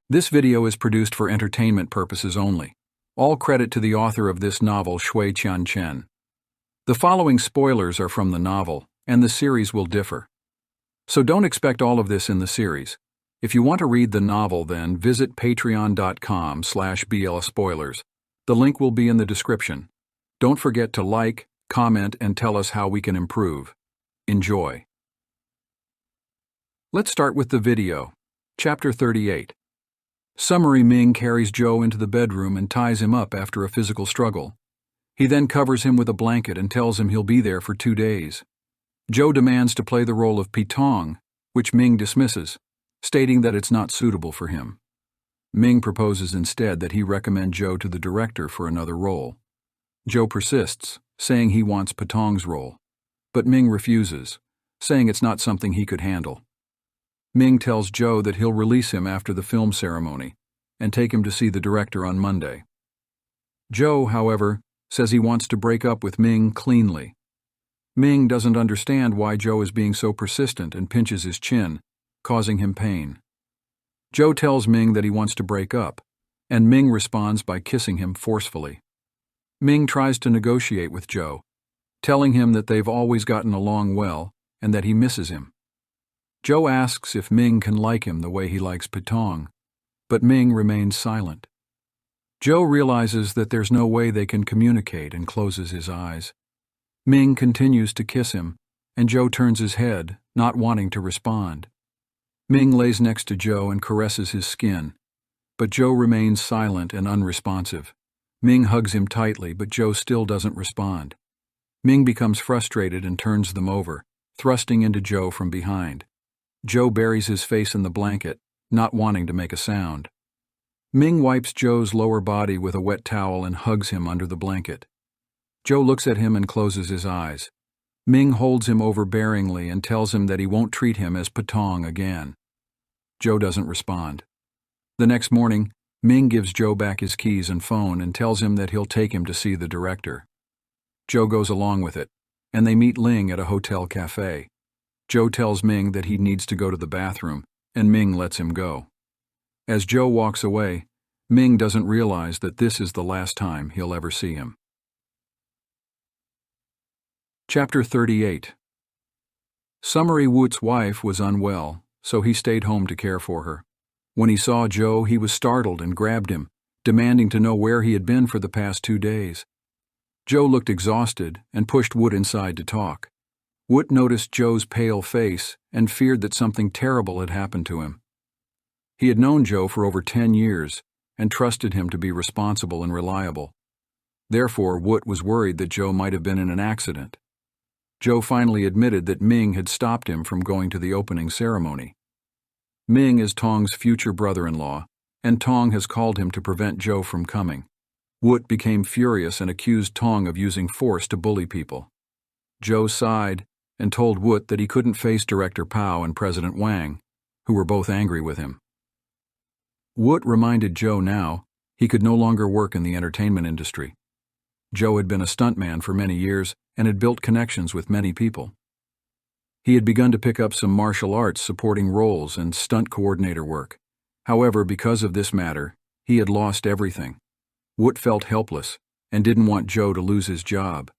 This video is produced for entertainment purposes only. All credit to the author of this novel, Shui Qian Chen. The following spoilers are from the novel, and the series will differ. So don't expect all of this in the series. If you want to read the novel, then visit patreon.com/BLSpoilers. The link will be in the description. Don't forget to like, comment, and tell us how we can improve. Enjoy. Let's start with the video. Chapter 38. Summary: Ming carries Joe into the bedroom and ties him up after a physical struggle. He then covers him with a blanket and tells him he'll be there for 2 days. Joe demands to play the role of Pitong, which Ming dismisses, stating that it's not suitable for him. Ming proposes instead that he recommend Joe to the director for another role. Joe persists, saying he wants Pitong's role, but Ming refuses, saying it's not something he could handle. Ming tells Joe that he'll release him after the film ceremony and take him to see the director on Monday. Joe, however, says he wants to break up with Ming cleanly. Ming doesn't understand why Joe is being so persistent and pinches his chin, causing him pain. Joe tells Ming that he wants to break up, and Ming responds by kissing him forcefully. Ming tries to negotiate with Joe, telling him that they've always gotten along well and that he misses him. Joe asks if Ming can like him the way he likes Pitong, but Ming remains silent. Joe realizes that there's no way they can communicate and closes his eyes. Ming continues to kiss him, and Joe turns his head, not wanting to respond. Ming lays next to Joe and caresses his skin, but Joe remains silent and unresponsive. Ming hugs him tightly, but Joe still doesn't respond. Ming becomes frustrated and turns them over, thrusting into Joe from behind. Joe buries his face in the blanket, not wanting to make a sound. Ming wipes Joe's lower body with a wet towel and hugs him under the blanket. Joe looks at him and closes his eyes. Ming holds him overbearingly and tells him that he won't treat him as Pitong again. Joe doesn't respond. The next morning, Ming gives Joe back his keys and phone and tells him that he'll take him to see the director. Joe goes along with it, and they meet Ling at a hotel cafe. Joe tells Ming that he needs to go to the bathroom, and Ming lets him go. As Joe walks away, Ming doesn't realize that this is the last time he'll ever see him. Chapter 38. Summary: Woot's wife was unwell, so he stayed home to care for her. When he saw Joe, he was startled and grabbed him, demanding to know where he had been for the past 2 days. Joe looked exhausted and pushed Woot inside to talk. Woot noticed Joe's pale face and feared that something terrible had happened to him. He had known Joe for over 10 years and trusted him to be responsible and reliable. Therefore, Woot was worried that Joe might have been in an accident. Joe finally admitted that Ming had stopped him from going to the opening ceremony. Ming is Tong's future brother-in-law, and Tong has called him to prevent Joe from coming. Woot became furious and accused Tong of using force to bully people. Joe sighed and told Woot that he couldn't face Director Pao and President Wang, who were both angry with him. Woot reminded Joe now he could no longer work in the entertainment industry. Joe had been a stuntman for many years and had built connections with many people. He had begun to pick up some martial arts supporting roles and stunt coordinator work. However, because of this matter, he had lost everything. Woot felt helpless and didn't want Joe to lose his job.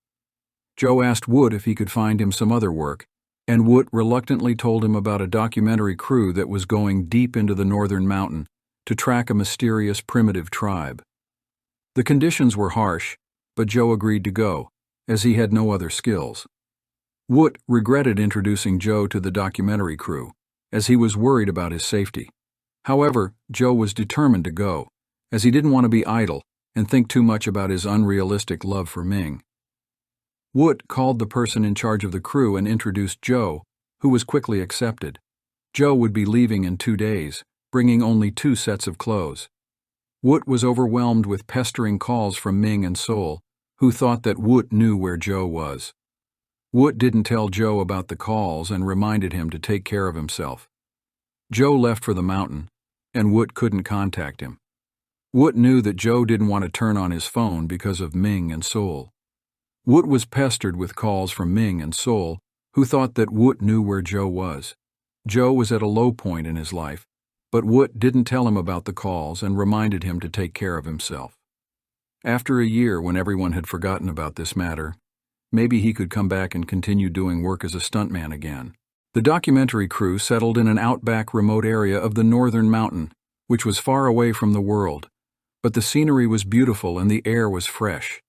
Joe asked Woot if he could find him some other work, and Woot reluctantly told him about a documentary crew that was going deep into the northern mountain to track a mysterious primitive tribe. The conditions were harsh, but Joe agreed to go, as he had no other skills. Woot regretted introducing Joe to the documentary crew, as he was worried about his safety. However, Joe was determined to go, as he didn't want to be idle and think too much about his unrealistic love for Ming. Woot called the person in charge of the crew and introduced Joe, who was quickly accepted. Joe would be leaving in 2 days, bringing only 2 sets of clothes. Woot was overwhelmed with pestering calls from Ming and Seoul, who thought that Woot knew where Joe was. Woot didn't tell Joe about the calls and reminded him to take care of himself. Joe left for the mountain, and Woot couldn't contact him. Woot knew that Joe didn't want to turn on his phone because of Ming and Seoul. Woot was pestered with calls from Ming and Sol, who thought that Woot knew where Joe was. Joe was at a low point in his life, but Woot didn't tell him about the calls and reminded him to take care of himself. After a year, when everyone had forgotten about this matter, maybe he could come back and continue doing work as a stuntman again. The documentary crew settled in an outback remote area of the northern mountain, which was far away from the world, but the scenery was beautiful and the air was fresh.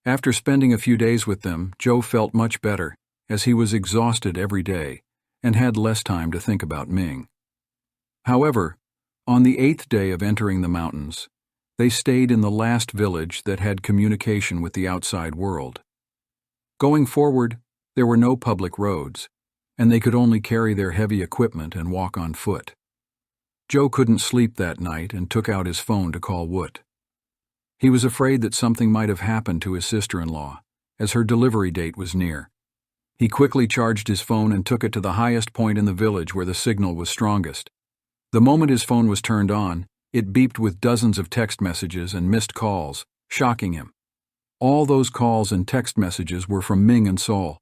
After spending a few days with them, Joe felt much better, as he was exhausted every day and had less time to think about Ming. However, on the 8th day of entering the mountains, they stayed in the last village that had communication with the outside world. Going forward, there were no public roads, and they could only carry their heavy equipment and walk on foot. Joe couldn't sleep that night and took out his phone to call Woot. He was afraid that something might have happened to his sister-in-law, as her delivery date was near. He quickly charged his phone and took it to the highest point in the village where the signal was strongest. The moment his phone was turned on, it beeped with dozens of text messages and missed calls, shocking him. All those calls and text messages were from Ming and Sol.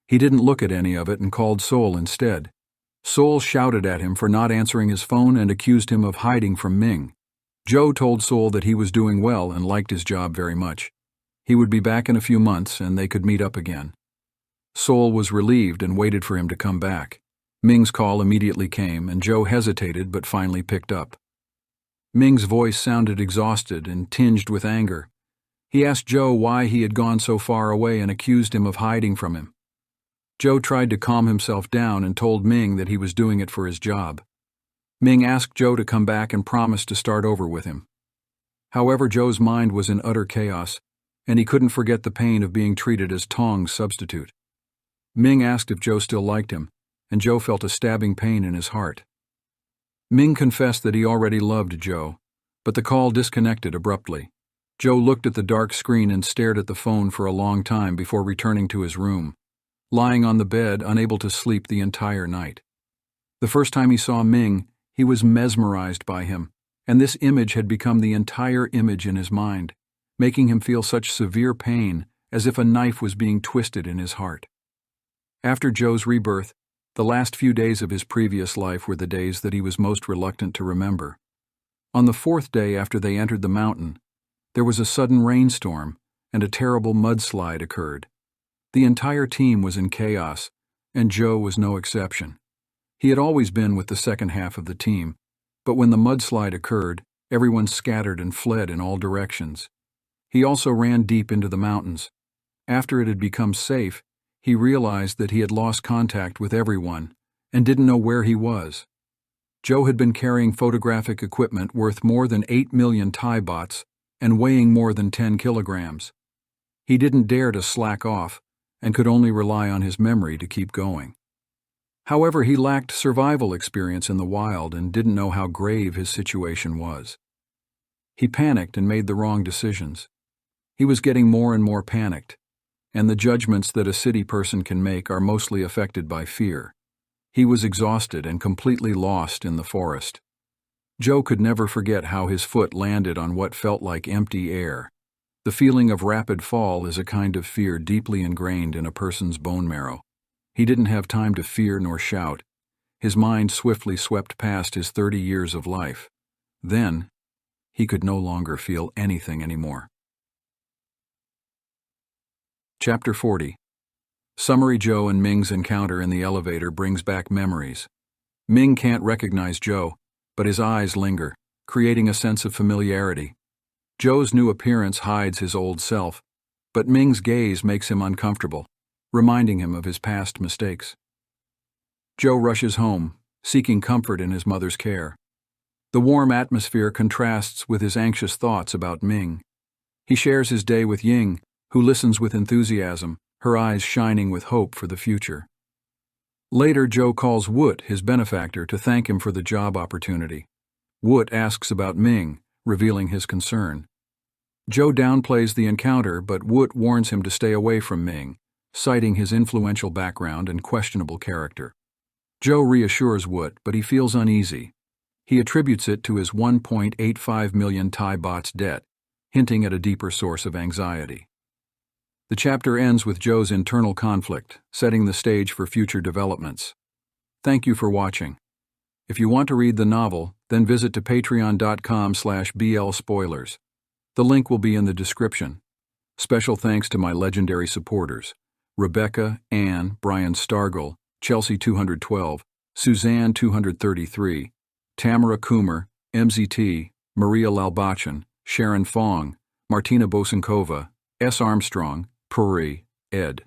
He didn't look at any of it and called Sol instead. Sol shouted at him for not answering his phone and accused him of hiding from Ming. Joe told Sol that he was doing well and liked his job very much. He would be back in a few months and they could meet up again. Sol was relieved and waited for him to come back. Ming's call immediately came and Joe hesitated but finally picked up. Ming's voice sounded exhausted and tinged with anger. He asked Joe why he had gone so far away and accused him of hiding from him. Joe tried to calm himself down and told Ming that he was doing it for his job. Ming asked Joe to come back and promised to start over with him. However, Joe's mind was in utter chaos, and he couldn't forget the pain of being treated as Tong's substitute. Ming asked if Joe still liked him, and Joe felt a stabbing pain in his heart. Ming confessed that he already loved Joe, but the call disconnected abruptly. Joe looked at the dark screen and stared at the phone for a long time before returning to his room, lying on the bed, unable to sleep the entire night. The first time he saw Ming, he was mesmerized by him, and this image had become the entire image in his mind, making him feel such severe pain as if a knife was being twisted in his heart. After Joe's rebirth, the last few days of his previous life were the days that he was most reluctant to remember. On the 4th day after they entered the mountain, there was a sudden rainstorm, and a terrible mudslide occurred. The entire team was in chaos, and Joe was no exception. He had always been with the second half of the team, but when the mudslide occurred, everyone scattered and fled in all directions. He also ran deep into the mountains. After it had become safe, he realized that he had lost contact with everyone and didn't know where he was. Joe had been carrying photographic equipment worth more than 8 million Thai bahts and weighing more than 10 kilograms. He didn't dare to slack off and could only rely on his memory to keep going. However, he lacked survival experience in the wild and didn't know how grave his situation was. He panicked and made the wrong decisions. He was getting more and more panicked, and the judgments that a city person can make are mostly affected by fear. He was exhausted and completely lost in the forest. Joe could never forget how his foot landed on what felt like empty air. The feeling of rapid fall is a kind of fear deeply ingrained in a person's bone marrow. He didn't have time to fear nor shout. His mind swiftly swept past his 30 years of life. Then, he could no longer feel anything anymore. Chapter 40. Summary: Joe and Ming's encounter in the elevator brings back memories. Ming can't recognize Joe, but his eyes linger, creating a sense of familiarity. Joe's new appearance hides his old self, but Ming's gaze makes him uncomfortable, reminding him of his past mistakes. Joe rushes home, seeking comfort in his mother's care. The warm atmosphere contrasts with his anxious thoughts about Ming. He shares his day with Ying, who listens with enthusiasm, her eyes shining with hope for the future. Later, Joe calls Woot, his benefactor, to thank him for the job opportunity. Woot asks about Ming, revealing his concern. Joe downplays the encounter, but Woot warns him to stay away from Ming, citing his influential background and questionable character. Joe reassures Woot, but he feels uneasy. He attributes it to his 1.85 million Thai bahts debt, hinting at a deeper source of anxiety. The chapter ends with Joe's internal conflict, setting the stage for future developments. Thank you for watching. If you want to read the novel, then visit to patreon.com/blspoilers. The link will be in the description. Special thanks to my legendary supporters: Rebecca, Ann, Brian Stargell, Chelsea 212, Suzanne 233, Tamara Coomer, MZT, Maria Lalbachan, Sharon Fong, Martina Bosankova, S. Armstrong, Puri, ed.